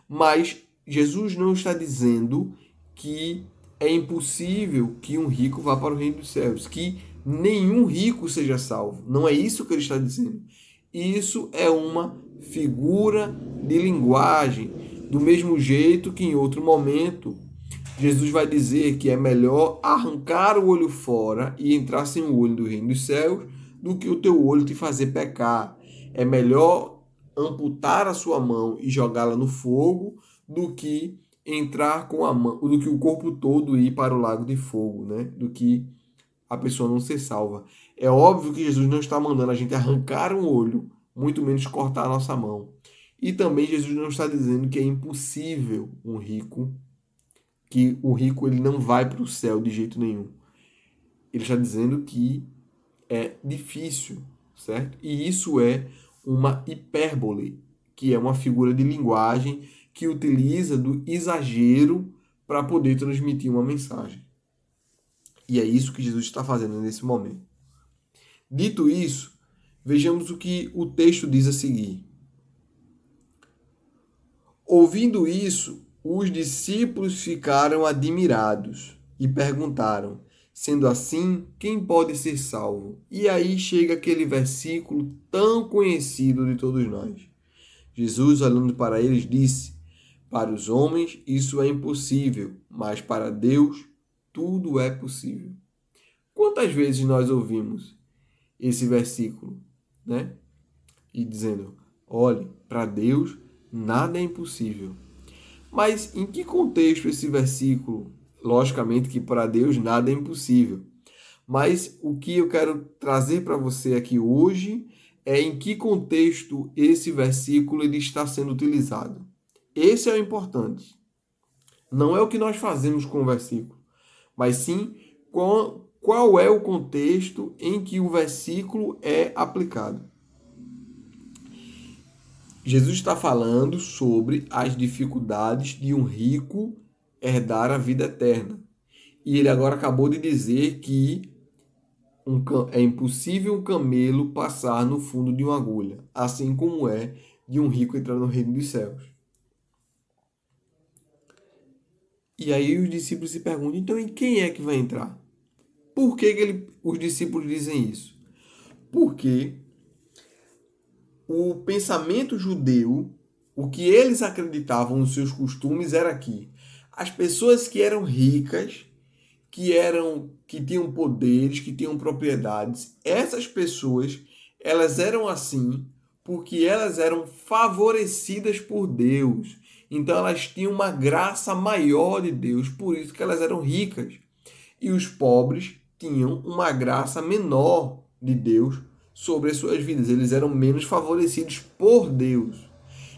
Mas Jesus não está dizendo que é impossível que um rico vá para o reino dos céus, que nenhum rico seja salvo. Não é isso que ele está dizendo. Isso é uma figura de linguagem, do mesmo jeito que em outro momento Jesus vai dizer que é melhor arrancar o olho fora e entrar sem o olho do reino dos céus do que o teu olho te fazer pecar. É melhor amputar a sua mão e jogá-la no fogo do que entrar com a mão, do que o corpo todo ir para o lago de fogo, né? Do que a pessoa não ser salva. É óbvio que Jesus não está mandando a gente arrancar um olho, muito menos cortar a nossa mão. E também Jesus não está dizendo que é impossível que o rico ele não vai para o céu de jeito nenhum. Ele está dizendo que é difícil, certo? E isso é uma hipérbole, que é uma figura de linguagem que utiliza do exagero para poder transmitir uma mensagem. E é isso que Jesus está fazendo nesse momento. Dito isso, vejamos o que o texto diz a seguir. Ouvindo isso, os discípulos ficaram admirados e perguntaram: sendo assim, quem pode ser salvo? E aí chega aquele versículo tão conhecido de todos nós. Jesus, olhando para eles, disse: para os homens isso é impossível, mas para Deus tudo é possível. Quantas vezes nós ouvimos esse versículo, né? E dizendo: olhe, para Deus nada é impossível. Mas em que contexto esse versículo? Logicamente que para Deus nada é impossível. Mas o que eu quero trazer para você aqui hoje é em que contexto esse versículo ele está sendo utilizado. Esse é o importante. Não é o que nós fazemos com o versículo, mas sim qual é o contexto em que o versículo é aplicado. Jesus está falando sobre as dificuldades de um rico herdar a vida eterna. E ele agora acabou de dizer que é impossível um camelo passar no fundo de uma agulha, assim como é de um rico entrar no reino dos céus. E aí os discípulos se perguntam, então em quem é que vai entrar? Por que os discípulos dizem isso? Porque o pensamento judeu, o que eles acreditavam nos seus costumes era que as pessoas que eram ricas, que tinham poderes, que tinham propriedades, essas pessoas, elas eram assim porque elas eram favorecidas por Deus. Então elas tinham uma graça maior de Deus, por isso que elas eram ricas. E os pobres tinham uma graça menor de Deus sobre as suas vidas. Eles eram menos favorecidos por Deus.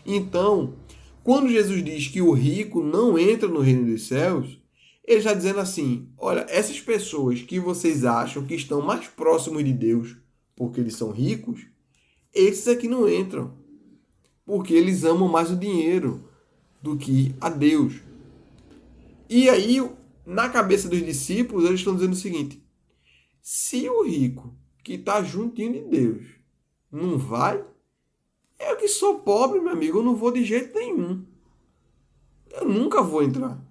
Então, quando Jesus diz que o rico não entra no reino dos céus, ele está dizendo assim: olha, essas pessoas que vocês acham que estão mais próximos de Deus porque eles são ricos, esses aqui não entram. Porque eles amam mais o dinheiro do que a Deus. E aí, na cabeça dos discípulos, eles estão dizendo o seguinte: se o rico que está juntinho de Deus não vai, eu que sou pobre, meu amigo, eu não vou de jeito nenhum. Eu nunca vou entrar.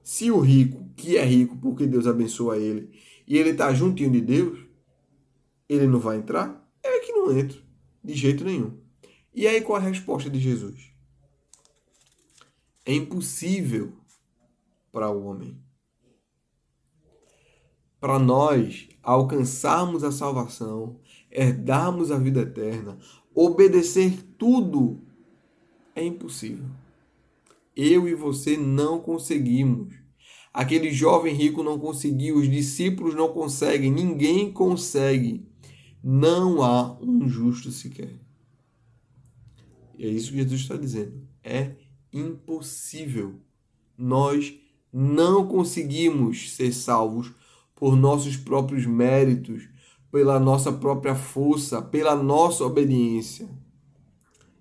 Se o rico, que é rico porque Deus abençoa ele, e ele está juntinho de Deus, ele não vai entrar? Eu é que não entro, de jeito nenhum. E aí qual a resposta de Jesus? É impossível para o homem. Para nós alcançarmos a salvação, herdarmos a vida eterna, obedecer tudo, é impossível. Eu e você não conseguimos. Aquele jovem rico não conseguiu, os discípulos não conseguem, ninguém consegue. Não há um justo sequer. E é isso que Jesus está dizendo. É impossível. Nós não conseguimos ser salvos por nossos próprios méritos, pela nossa própria força, pela nossa obediência.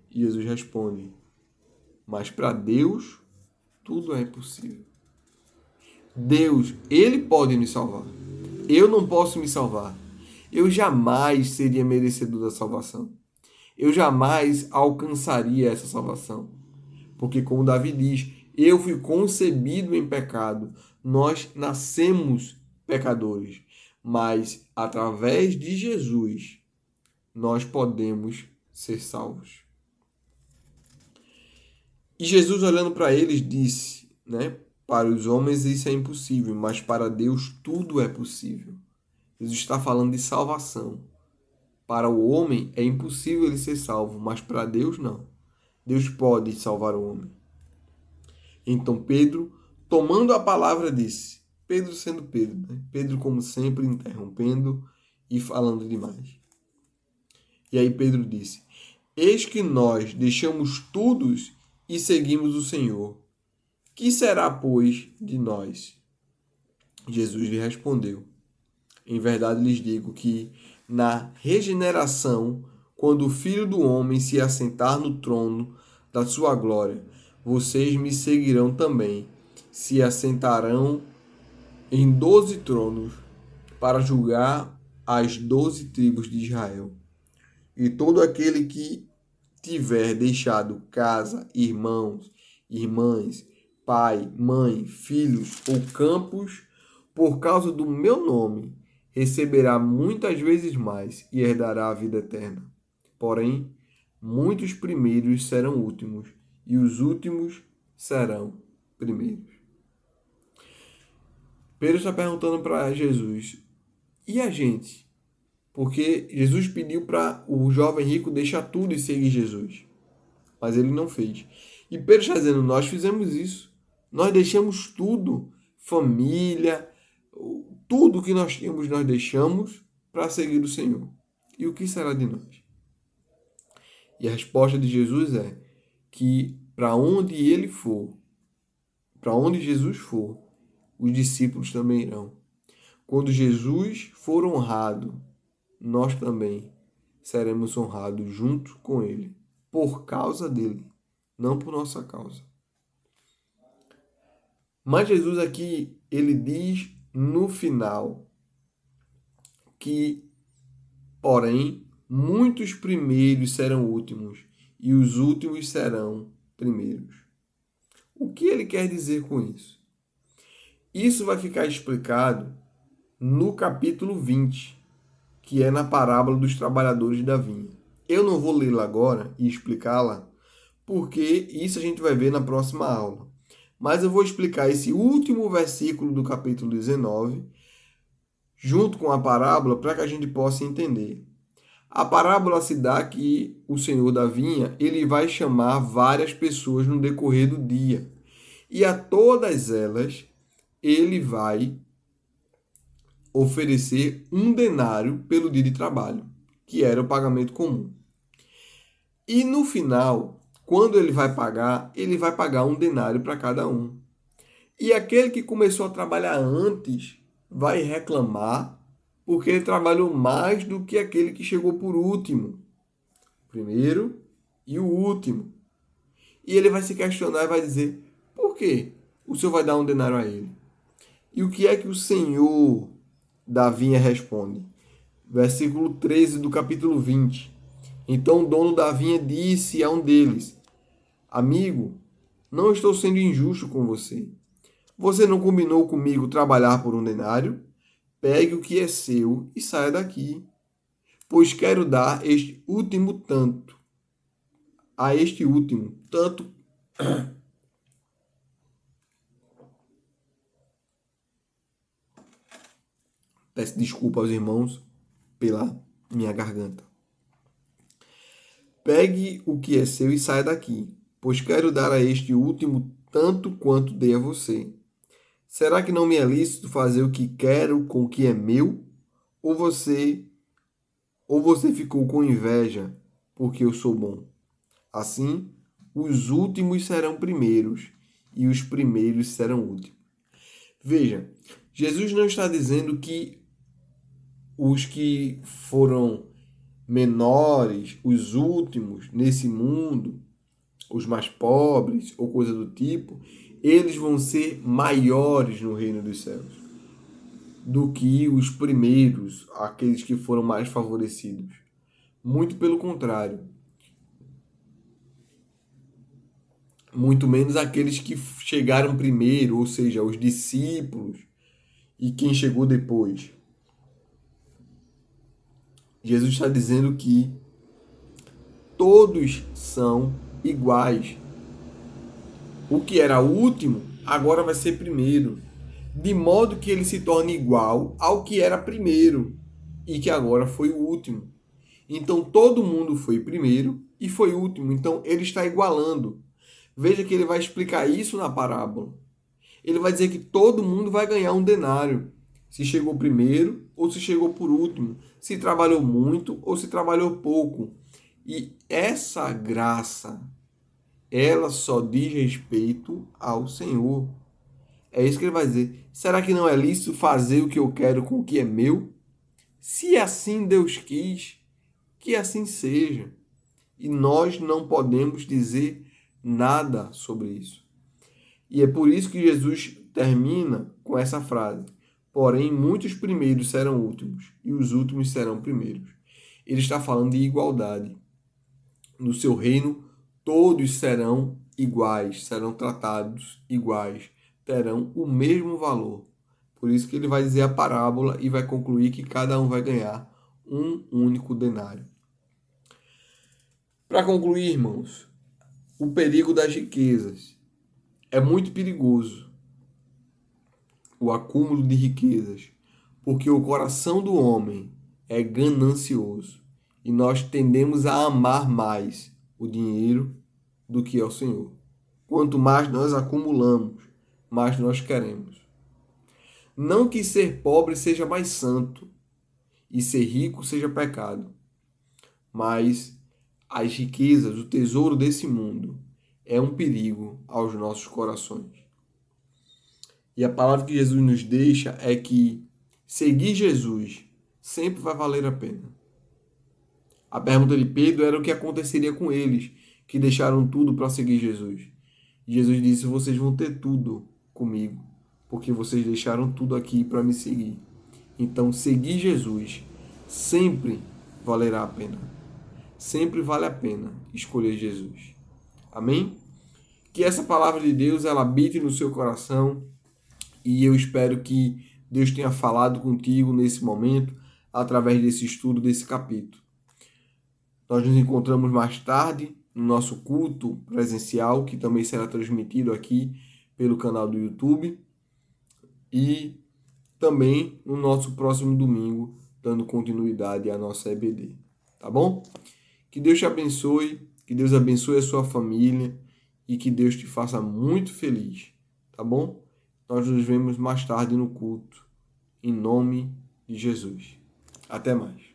E Jesus responde: mas para Deus tudo é possível. Deus, Ele pode me salvar. Eu não posso me salvar. Eu jamais seria merecedor da salvação. eu jamais alcançaria essa salvação. Porque, como Davi diz, eu fui concebido em pecado. Nós nascemos pecadores, mas através de Jesus nós podemos ser salvos. E Jesus, olhando para eles, disse, né? Para os homens isso é impossível, mas para Deus tudo é possível. Jesus está falando de salvação. Para o homem é impossível ele ser salvo, mas para Deus não. Deus pode salvar o homem. Então Pedro, tomando a palavra, disse, Pedro sendo Pedro, né? Pedro como sempre interrompendo e falando demais. E aí Pedro disse, eis que nós deixamos tudo e seguimos o Senhor. Que será, pois, de nós? Jesus lhe respondeu, em verdade lhes digo que na regeneração, quando o Filho do Homem se assentar no trono da sua glória, vocês me seguirão também, se assentarão em 12 tronos para julgar as 12 tribos de Israel. E todo aquele que tiver deixado casa, irmãos, irmãs, pai, mãe, filhos ou campos, por causa do meu nome, receberá muitas vezes mais e herdará a vida eterna. Porém, muitos primeiros serão últimos, e os últimos serão primeiros. Pedro está perguntando para Jesus, e a gente? Porque Jesus pediu para o jovem rico deixar tudo e seguir Jesus. Mas ele não fez. E Pedro está dizendo, nós fizemos isso. Nós deixamos tudo, família, tudo que nós tínhamos nós deixamos para seguir o Senhor. E o que será de nós? E a resposta de Jesus é que para onde ele for, para onde Jesus for, os discípulos também irão. Quando Jesus for honrado, nós também seremos honrados junto com ele, por causa dele, não por nossa causa. Mas Jesus aqui, ele diz no final que, porém, muitos primeiros serão últimos e os últimos serão primeiros. O que ele quer dizer com isso? Isso vai ficar explicado no capítulo 20, que é na parábola dos trabalhadores da vinha. Eu não vou lê-la agora e explicá-la, porque isso a gente vai ver na próxima aula. Mas eu vou explicar esse último versículo do capítulo 19, junto com a parábola, para que a gente possa entender. A parábola se dá que o senhor da vinha, ele vai chamar várias pessoas no decorrer do dia. E a todas elas, ele vai oferecer um denário pelo dia de trabalho, que era o pagamento comum. E no final, quando ele vai pagar um denário para cada um. E aquele que começou a trabalhar antes vai reclamar porque ele trabalhou mais do que aquele que chegou por último. O primeiro e o último. E ele vai se questionar e vai dizer, por que o senhor vai dar um denário a ele? E o que é que o senhor da vinha responde? Versículo 13 do capítulo 20. Então o dono da vinha disse a um deles, amigo, não estou sendo injusto com você. Você não combinou comigo trabalhar por um denário? Pegue o que é seu e saia daqui, pois quero dar este último tanto. A este último tanto. Peço desculpa aos irmãos pela minha garganta. Pegue o que é seu e saia daqui, pois quero dar a este último tanto quanto dei a você. Será que não me é lícito fazer o que quero com o que é meu? Ou você ficou com inveja porque eu sou bom? Assim, os últimos serão primeiros e os primeiros serão últimos. Veja, Jesus não está dizendo que os que foram menores, os últimos nesse mundo, os mais pobres ou coisa do tipo, eles vão ser maiores no reino dos céus do que os primeiros, aqueles que foram mais favorecidos. Muito pelo contrário. muito menos aqueles que chegaram primeiro, ou seja, os discípulos e quem chegou depois. Jesus está dizendo que todos são iguais. O que era último, agora vai ser primeiro. De modo que ele se torne igual ao que era primeiro e que agora foi o último. Então todo mundo foi primeiro e foi último. Então ele está igualando. Veja que ele vai explicar isso na parábola. Ele vai dizer que todo mundo vai ganhar um denário. Se chegou primeiro ou se chegou por último. Se trabalhou muito ou se trabalhou pouco. E essa graça, ela só diz respeito ao Senhor. É isso que ele vai dizer. Será que não é lícito fazer o que eu quero com o que é meu? Se assim Deus quis, que assim seja. E nós não podemos dizer nada sobre isso. E é por isso que Jesus termina com essa frase: porém, muitos primeiros serão últimos, e os últimos serão primeiros. Ele está falando de igualdade. No seu reino, todos serão iguais, serão tratados iguais, terão o mesmo valor. Por isso que ele vai dizer a parábola e vai concluir que cada um vai ganhar um único denário. Para concluir, irmãos, o perigo das riquezas. É muito perigoso o acúmulo de riquezas, porque o coração do homem é ganancioso e nós tendemos a amar mais o dinheiro do que ao Senhor. Quanto mais nós acumulamos, mais nós queremos. Não que ser pobre seja mais santo e ser rico seja pecado, mas as riquezas, o tesouro desse mundo, é um perigo aos nossos corações. E a palavra que Jesus nos deixa é que seguir Jesus sempre vai valer a pena. A pergunta de Pedro era o que aconteceria com eles que deixaram tudo para seguir Jesus. E Jesus disse: vocês vão ter tudo comigo, porque vocês deixaram tudo aqui para me seguir. Então, seguir Jesus sempre valerá a pena. Sempre vale a pena escolher Jesus. Amém? Que essa palavra de Deus ela habite no seu coração e eu espero que Deus tenha falado contigo nesse momento através desse estudo desse capítulo. Nós nos encontramos mais tarde no nosso culto presencial, que também será transmitido aqui pelo canal do YouTube, e também no nosso próximo domingo, dando continuidade à nossa EBD. Tá bom? Que Deus te abençoe, que Deus abençoe a sua família e que Deus te faça muito feliz. Tá bom? Nós nos vemos mais tarde no culto. Em nome de Jesus. Até mais.